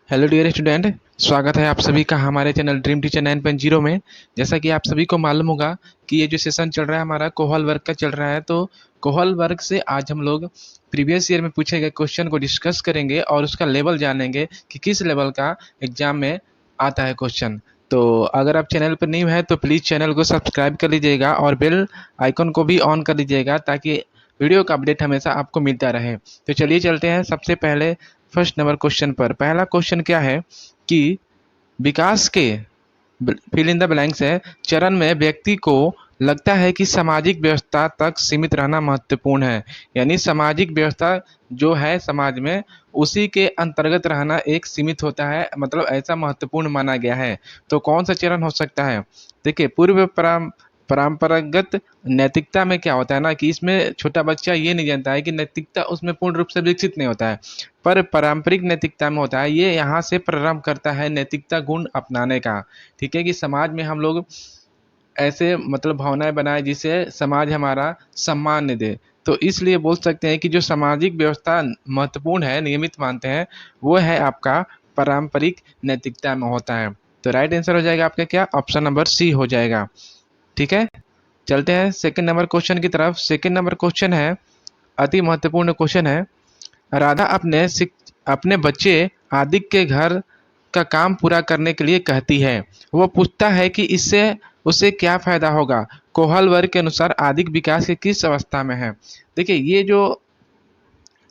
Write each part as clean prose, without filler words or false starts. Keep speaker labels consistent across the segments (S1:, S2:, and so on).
S1: Hello dear student. स्वागत है आप सभी का हमारे चैनल ड्रीम टीचर 9.0 में। जैसा कि आप सभी को मालूम होगा कि ये जो सेशन चल रहा है हमारा कोहल वर्ग का चल रहा है, तो कोहल वर्ग से आज हम लोग प्रीवियस ईयर में पूछे गए क्वेश्चन को डिस्कस करेंगे और उसका लेवल जानेंगे कि किस लेवल का एग्जाम में आता है क्वेश्चन। तो अगर आप चैनल पर न्यू है तो प्लीज़ चैनल को सब्सक्राइब कर लीजिएगा और बेल आइकन को भी ऑन कर लीजिएगा ताकि वीडियो का अपडेट हमेशा आपको मिलता रहे। तो चलिए चलते हैं सबसे पहले फर्स्ट नंबर क्वेश्चन पर। पहला क्वेश्चन क्या है कि विकास के फिल इन द ब्लैंक्स है चरण में व्यक्ति को लगता है कि सामाजिक व्यवस्था तक सीमित रहना महत्वपूर्ण है। यानी सामाजिक व्यवस्था जो है समाज में उसी के अंतर्गत रहना एक सीमित होता है, मतलब ऐसा महत्वपूर्ण माना गया है। तो कौन सा चरण हो सकता है? देखिए, परंपरागत नैतिकता में क्या होता है ना कि इसमें छोटा बच्चा ये नहीं जानता है कि नैतिकता उसमें पूर्ण रूप से विकसित नहीं होता है, पर पारंपरिक नैतिकता में होता है। ये यहाँ से प्रारंभ करता है नैतिकता गुण अपनाने का। ठीक है कि समाज में हम लोग ऐसे मतलब भावनाएं बनाए जिससे समाज हमारा सम्मान दे। तो इसलिए बोल सकते हैं कि जो सामाजिक व्यवस्था महत्वपूर्ण है, नियमित मानते हैं, वो है आपका पारंपरिक नैतिकता में होता है। तो राइट आंसर हो जाएगा आपका क्या? ऑप्शन नंबर सी हो जाएगा। ठीक है, चलते हैं सेकंड नंबर क्वेश्चन की तरफ। सेकंड नंबर क्वेश्चन है, अति महत्वपूर्ण क्वेश्चन है। राधा अपने बच्चे आदित्य के घर का काम पूरा करने के लिए कहती है। वो पूछता है कि इससे उसे क्या फायदा होगा। कोहल वर्ग के अनुसार आदित्य विकास की किस अवस्था में है? देखिए, ये जो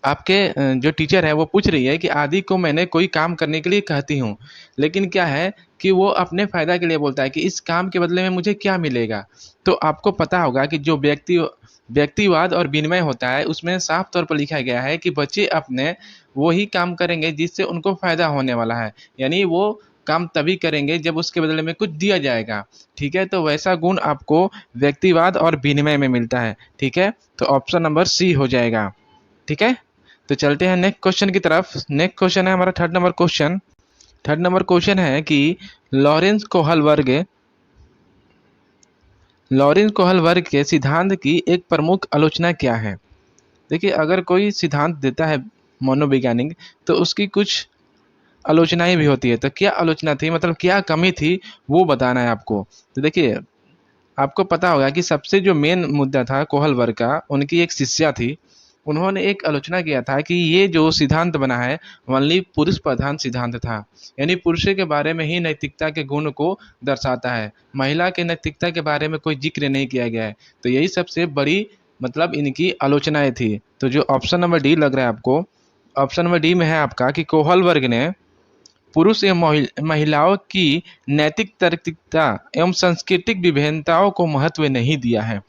S1: आपके जो टीचर है वो पूछ रही है कि आदि को मैंने कोई काम करने के लिए कहती हूँ, लेकिन क्या है कि वो अपने फायदा के लिए बोलता है कि इस काम के बदले में मुझे क्या मिलेगा। तो आपको पता होगा कि जो व्यक्तिवाद और विनिमय होता है उसमें साफ तौर पर लिखा गया है कि बच्चे अपने वो ही काम करेंगे जिससे उनको फायदा होने वाला है। यानी वो काम तभी करेंगे जब उसके बदले में कुछ दिया जाएगा। ठीक है, तो वैसा गुण आपको व्यक्तिवाद और विनिमय में मिलता है। ठीक है, तो ऑप्शन नंबर सी हो जाएगा। ठीक है, तो चलते हैं नेक्स्ट क्वेश्चन की तरफ। नेक्स्ट क्वेश्चन है हमारा third number question. Third number question है कि लॉरेंस कोहल वर्ग लॉरेंस कोहल वर्ग के सिद्धांत की एक प्रमुख आलोचना क्या है? देखिए, अगर कोई सिद्धांत देता है मनोवैज्ञानिक तो उसकी कुछ आलोचनाएं भी होती है। तो क्या आलोचना थी, मतलब क्या कमी थी, वो बताना है आपको। तो देखिए, आपको पता होगा कि सबसे जो मेन मुद्दा था कोहल वर्ग का, उनकी एक शिष्या थी। उन्होंने एक आलोचना किया था कि ये जो सिद्धांत बना है ओनली पुरुष प्रधान सिद्धांत था। यानी पुरुषों के बारे में ही नैतिकता के गुण को दर्शाता है, महिला के नैतिकता के बारे में कोई जिक्र नहीं किया गया है। तो यही सबसे बड़ी मतलब इनकी आलोचनाएं थी। तो जो ऑप्शन नंबर डी लग रहा है आपको, ऑप्शन नंबर डी में है आपका कि कोहल वर्ग ने पुरुष एवं महिलाओं की नैतिक तार्किकता एवं सांस्कृतिक विभिन्नताओं को महत्व नहीं दिया है।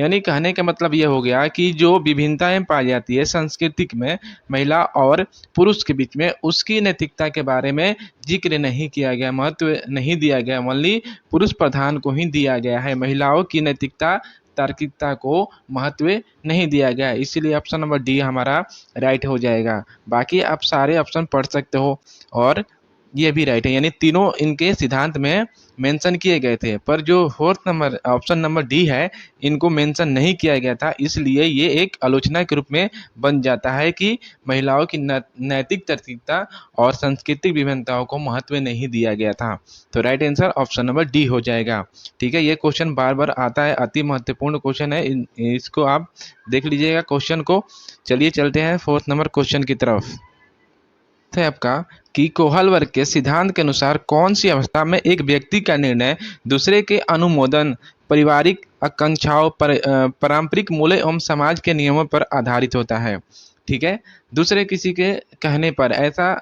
S1: यानी कहने का मतलब ये हो गया कि जो विभिन्नताएं पाई जाती है सांस्कृतिक में महिला और पुरुष के बीच में, उसकी नैतिकता के बारे में जिक्र नहीं किया गया, महत्व नहीं दिया गया। ओनली पुरुष प्रधान को ही दिया गया है, महिलाओं की नैतिकता तार्किकता को महत्व नहीं दिया गया है। इसीलिए ऑप्शन नंबर डी हमारा राइट हो जाएगा। बाकी आप सारे ऑप्शन पढ़ सकते हो और ये भी राइट है। यानी तीनों इनके सिद्धांत में मेंशन किए गए थे, पर जो fourth number option number D है इनको मेंशन नहीं किया गया था, इसलिए ये एक आलोचना के रूप में बन जाता है कि महिलाओं की नैतिक तार्किकता और सांस्कृतिक विभिन्नताओं को महत्व नहीं दिया गया था। तो right answer option number D हो जाएगा। ठीक है, ये क्वेश्चन बार बार आता है, अति महत्वपूर्ण क्वेश्चन है, इसको आप देख लीजिएगा क्वेश्चन को। चलिए चलते हैं फोर्थ नंबर क्वेश्चन की तरफ। है आपका कि कोहल वर्ग के सिद्धांत के अनुसार कौन सी अवस्था में एक व्यक्ति का निर्णय दूसरे के अनुमोदन, पारिवारिक आकांक्षाओं पर पारंपरिक मूल्य एवं समाज के नियमों पर आधारित होता है? ठीक है, दूसरे किसी के कहने पर ऐसा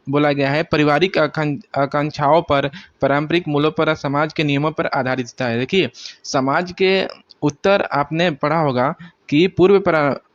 S1: बोला गया है, पारिवारिक आकांक्षाओं पर, पारंपरिक मूल्यों पर और समाज के नियमों पर आधारित होता है। देखिए, समाज के उत्तर आपने पढ़ा होगा कि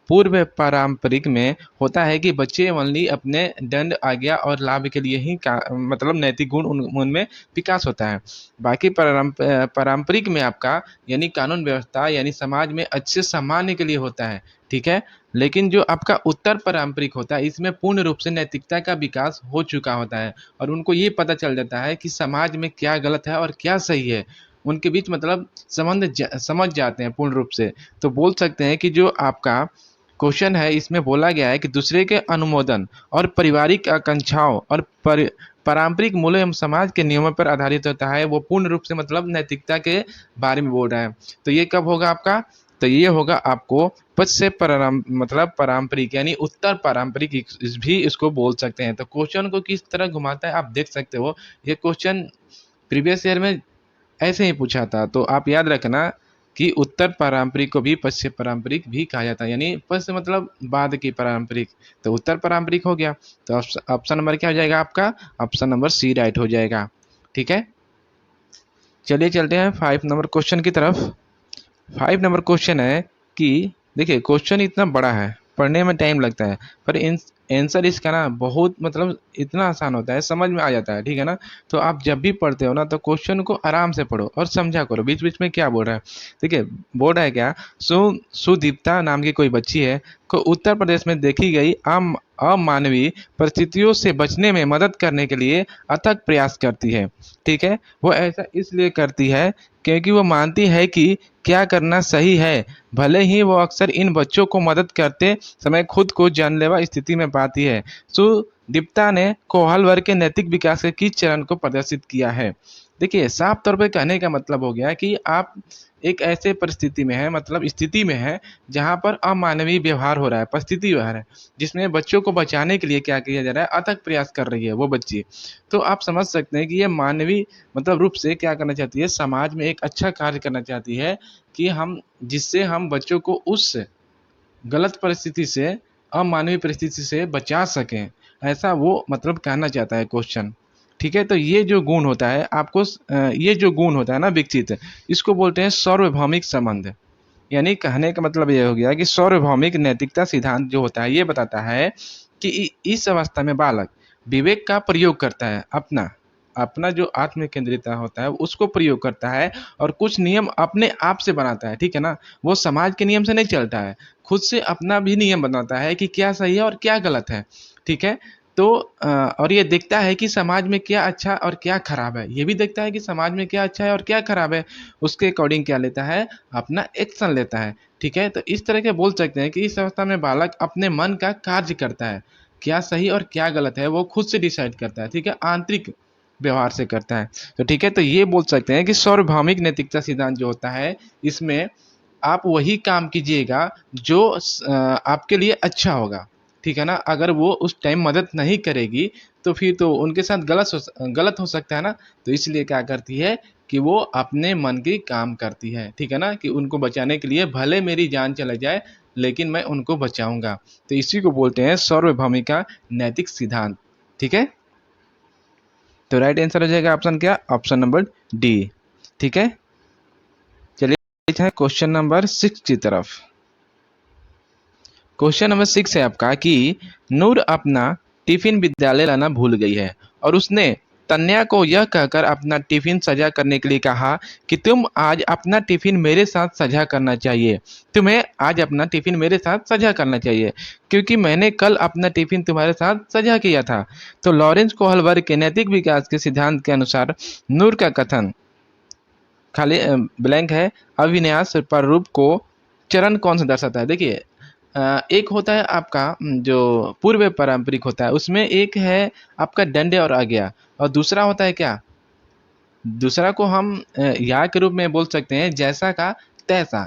S1: पूर्व पारंपरिक में होता है कि बच्चे ओनली अपने दंड, आज्ञा और लाभ के लिए ही मतलब नैतिक गुण उनमें विकास होता है। बाकी पारंपरिक में आपका यानी कानून व्यवस्था यानी समाज में अच्छे सामान्य के लिए होता है। ठीक है, लेकिन जो आपका उत्तर पारंपरिक होता है इसमें पूर्ण रूप से नैतिकता का विकास हो चुका होता है और उनको ये पता चल जाता है कि समाज में क्या गलत है और क्या सही है। उनके बीच मतलब समझ जाते हैं पूर्ण रूप से। तो बोल सकते हैं कि जो आपका क्वेश्चन है, इसमें बोला गया है कि दूसरे के अनुमोदन और पारिवारिक आकांक्षाओं और पारंपरिक मूल्य एवं समाज के नियमों पर आधारित होता है। वो पूर्ण रूप से मतलब नैतिकता के बारे में बोल रहा है। तो ये कब होगा आपका? तो ये होगा आपको पश्चिम मतलब पारंपरिक यानी उत्तर पारंपरिक भी इसको बोल सकते हैं। तो क्वेश्चन को किस तरह घुमाता है आप देख सकते हो। ये क्वेश्चन प्रीवियस ईयर में ऐसे ही पूछा था, तो आप याद रखना कि उत्तर पारंपरिक को भी पश्चिम पारंपरिक भी कहा जाता है, यानी पश्चिम मतलब बाद की पारंपरिक। तो उत्तर पारंपरिक हो गया, तो ऑप्शन नंबर क्या हो जाएगा आपका? ऑप्शन नंबर सी राइट हो जाएगा। ठीक है, चलिए चलते हैं 5 नंबर क्वेश्चन की तरफ। 5 नंबर क्वेश्चन है कि देखिए क्वेश्चन इतना बड़ा है, पढ़ने में टाइम लगता है, पर आंसर इसका ना बहुत मतलब इतना आसान होता है, समझ में आ जाता है। ठीक है ना, तो आप जब भी पढ़ते हो ना तो क्वेश्चन को आराम से पढ़ो और समझा करो बीच बीच में क्या बोल रहा है। देखिए बोल रहा है क्या, सुदीप्ता नाम की कोई बच्ची है को उत्तर प्रदेश में देखी गई अमानवीय परिस्थितियों से बचने में मदद करने के लिए अथक प्रयास करती है। ठीक है, वो ऐसा इसलिए करती है क्योंकि वो मानती है कि क्या करना सही है, भले ही वो अक्सर इन बच्चों को मदद करते समय खुद को जानलेवा स्थिति में पाती है। सुदीप्ता ने कोहल वर्ग के नैतिक विकास के किस चरण को प्रदर्शित किया है? देखिए साफ तौर पे कहने का मतलब हो गया कि आप एक ऐसे परिस्थिति में है, मतलब स्थिति में है जहाँ पर अमानवीय व्यवहार हो रहा है, परिस्थिति व्यवहार है, जिसमें बच्चों को बचाने के लिए क्या किया जा रहा है, अथक प्रयास कर रही है वो बच्ची। तो आप समझ सकते हैं कि ये मानवीय मतलब रूप से क्या करना चाहती है, समाज में एक अच्छा कार्य करना चाहती है कि हम जिससे हम बच्चों को उस गलत परिस्थिति से, अमानवीय परिस्थिति से बचा सकें, ऐसा वो मतलब कहना चाहता है क्वेश्चन। ठीक है, तो ये जो गुण होता है आपको ये जो गुण होता है ना विकसित, इसको बोलते हैं सार्वभौमिक संबंध। यानी कहने का मतलब ये हो गया कि सार्वभौमिक नैतिकता सिद्धांत जो होता है ये बताता है कि इस अवस्था में बालक विवेक का प्रयोग करता है, अपना अपना जो आत्म केंद्रितता होता है उसको प्रयोग करता है और कुछ नियम अपने आप से बनाता है। ठीक है ना, वो समाज के नियम से नहीं चलता है, खुद से अपना भी नियम बनाता है कि क्या सही है और क्या गलत है। ठीक है, तो और ये देखता है कि समाज में क्या अच्छा और क्या खराब है, ये भी देखता है कि समाज में क्या अच्छा है और क्या खराब है, उसके अकॉर्डिंग क्या लेता है, अपना एक्शन लेता है। ठीक है, तो इस तरह के बोल सकते हैं कि इस अवस्था में बालक अपने मन का कार्य करता है, क्या सही और क्या गलत है वो खुद से डिसाइड करता है। ठीक है, आंतरिक व्यवहार से करता है। तो ठीक है, तो ये बोल सकते हैं कि सार्वभौमिक नैतिकता सिद्धांत जो होता है इसमें आप वही काम कीजिएगा जो आपके लिए अच्छा होगा। ठीक है ना, अगर वो उस टाइम मदद नहीं करेगी तो फिर तो उनके साथ गलत हो सकता है ना। तो इसलिए क्या करती है कि वो अपने मन की काम करती है। ठीक है ना, कि उनको बचाने के लिए भले मेरी जान चला जाए लेकिन मैं उनको बचाऊंगा। तो इसी को बोलते हैं सार्वभौमिक नैतिक सिद्धांत। ठीक है, तो राइट आंसर हो जाएगा ऑप्शन क्या, ऑप्शन नंबर डी। ठीक है, चलिए क्वेश्चन नंबर 6 की तरफ। क्वेश्चन नंबर 6 है आपका कि नूर अपना टिफिन विद्यालय लाना भूल गई है और उसने तन्या को यह कहकर अपना टिफिन सजा करने के लिए कहा कि तुम आज अपना टिफिन मेरे साथ सजा करना चाहिए, तुम्हें आज अपना टिफिन मेरे साथ सजा करना चाहिए क्योंकि मैंने कल अपना टिफिन तुम्हारे साथ सजा किया था। तो लॉरेंस कोहलबर्ग के नैतिक विकास के सिद्धांत के अनुसार नूर का कथन खाली ब्लैंक है अविन्यास पर रूप को चरण कौन सा दर्शाता है? देखिए एक होता है आपका जो पूर्व पारंपरिक होता है उसमें एक है आपका दंड और आज्ञा, और दूसरा होता है क्या, दूसरा को हम या के रूप में बोल सकते हैं जैसा का तैसा।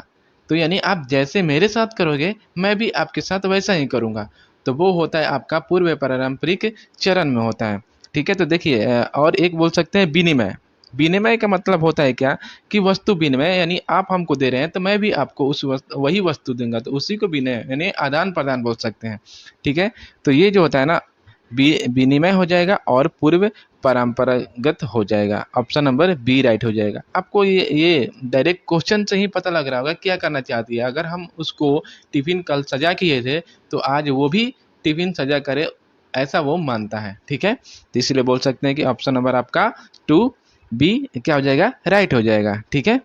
S1: तो यानी आप जैसे मेरे साथ करोगे मैं भी आपके साथ वैसा ही करूँगा। तो वो होता है आपका पूर्व पारंपरिक चरण में होता है। ठीक है, तो देखिए और एक बोल सकते हैं विनिमय। विनिमय का मतलब होता है क्या कि वस्तु विनिमय, यानी आप हमको दे रहे हैं तो मैं भी आपको उस वही वस्तु दूंगा, तो उसी को विनिमय यानी आदान प्रदान बोल सकते हैं। ठीक है, तो ये जो होता है ना विनिमय हो जाएगा और पूर्व परंपरागत हो जाएगा। ऑप्शन नंबर बी राइट हो जाएगा। आपको ये डायरेक्ट क्वेश्चन से ही पता लग रहा होगा क्या करना चाहती है। अगर हम उसको टिफिन कल सजा किए थे तो आज वो भी टिफिन सजा करे, ऐसा वो मानता है। ठीक है, तो इसलिए बोल सकते हैं कि ऑप्शन नंबर आपका 2 बी क्या हो जाएगा, राइट हो जाएगा। ठीक है,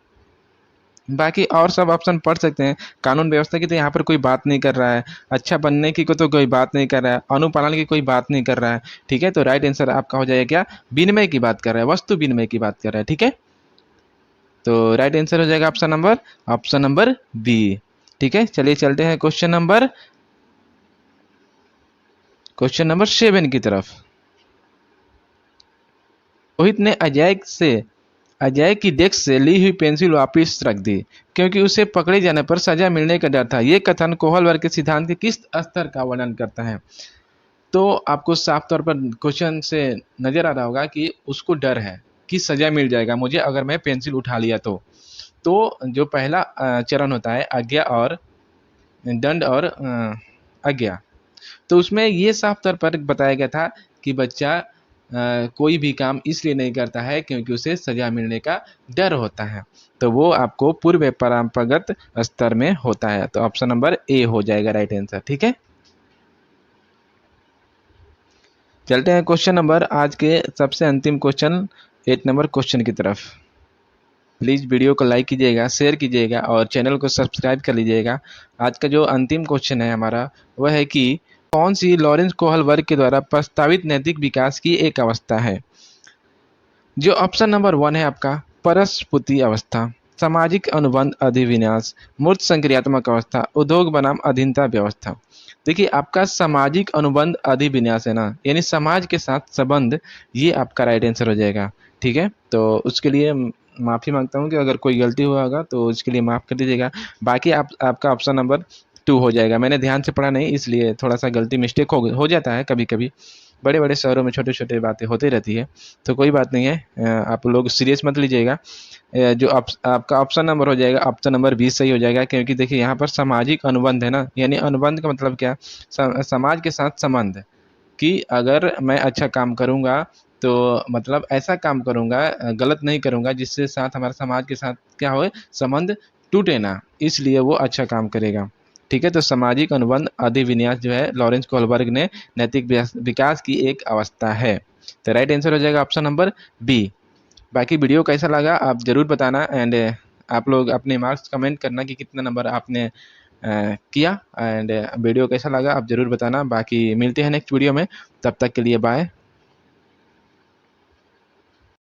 S1: बाकी और सब ऑप्शन पढ़ सकते हैं। कानून व्यवस्था की तो यहाँ पर कोई बात नहीं कर रहा है, अच्छा बनने की को तो कोई बात नहीं कर रहा है, अनुपालन की कोई बात नहीं कर रहा है। ठीक है, तो राइट आंसर आपका हो जाएगा क्या, विनिमय की बात कर रहा है, वस्तु विनिमय की बात कर रहा है। ठीक है, तो राइट आंसर हो जाएगा ऑप्शन नंबर बी। ठीक है, चलिए चलते हैं क्वेश्चन नंबर क्वेश्चन नंबर 7 की तरफ। रोहित ने अजय की डेस्क से ली हुई पेंसिल वापस रख दी क्योंकि उसे पकड़े जाने पर सजा मिलने का डर था। ये कथन कोहलबर्ग के सिद्धांत के किस स्तर का वर्णन करता है? तो आपको साफ तौर पर क्वेश्चन से नजर आ रहा होगा कि उसको डर है कि सजा मिल जाएगा मुझे अगर मैं पेंसिल उठा लिया तो जो पहला चरण होता है आज्ञा और दंड और आज्ञा, तो उसमें ये साफ तौर पर बताया गया था कि बच्चा कोई भी काम इसलिए नहीं करता है क्योंकि उसे सजा मिलने का डर होता है। तो वो आपको पूर्व परंपरागत स्तर में होता है। तो ऑप्शन नंबर ए हो जाएगा राइट आंसर। ठीक है, चलते हैं क्वेश्चन नंबर आज के सबसे अंतिम क्वेश्चन 8 नंबर क्वेश्चन की तरफ। प्लीज़ वीडियो को लाइक कीजिएगा, शेयर कीजिएगा और चैनल को सब्सक्राइब कर लीजिएगा। आज का जो अंतिम क्वेश्चन है हमारा वह है कि कौन सी लॉरेंस कोहलबर्ग के द्वारा प्रस्तावित नैतिक विकास की एक अवस्था है? जो ऑप्शन नंबर 1 है आपका परस्फूर्ति अवस्था, सामाजिक अनुबंध अधिविन्यास, मूर्त संक्रियात्मक अवस्था, उद्योग बनाम अधीनता व्यवस्था। देखिए आपका सामाजिक अनुबंध अधिविन्यास है ना, यानी समाज के साथ संबंध, ये आपका राइट आंसर हो जाएगा। ठीक है, तो उसके लिए माफ़ी मांगता हूँ कि अगर कोई गलती हुआ होगा तो उसके लिए माफ़ कर दीजिएगा। बाकी आपका ऑप्शन नंबर 2 हो जाएगा। मैंने ध्यान से पढ़ा नहीं इसलिए थोड़ा सा गलती मिस्टेक हो जाता है कभी कभी। बड़े बड़े शहरों में छोटे छोटे बातें होती रहती है, तो कोई बात नहीं है, आप लोग सीरियस मत लीजिएगा। जो आपका ऑप्शन नंबर हो जाएगा, ऑप्शन नंबर 20 सही हो जाएगा, क्योंकि देखिए यहाँ पर सामाजिक अनुबंध है ना, यानी अनुबंध का मतलब क्या, समाज के साथ संबंध, कि अगर मैं अच्छा काम करूँगा तो मतलब ऐसा काम करूँगा, गलत नहीं करूँगा जिससे साथ हमारे समाज के साथ क्या हो, संबंध टूटे ना, इसलिए वो अच्छा काम करेगा। ठीक है, तो सामाजिक अनुबंध अधिविन्यास जो है लॉरेंस कोहलबर्ग ने नैतिक विकास की एक अवस्था है। तो राइट आंसर हो जाएगा ऑप्शन नंबर बी। बाकी वीडियो कैसा लगा आप ज़रूर बताना, एंड आप लोग अपने मार्क्स कमेंट करना कि कितना नंबर आपने किया, एंड वीडियो कैसा लगा आप ज़रूर बताना। बाकी मिलते हैं नेक्स्ट वीडियो में, तब तक के लिए बाय।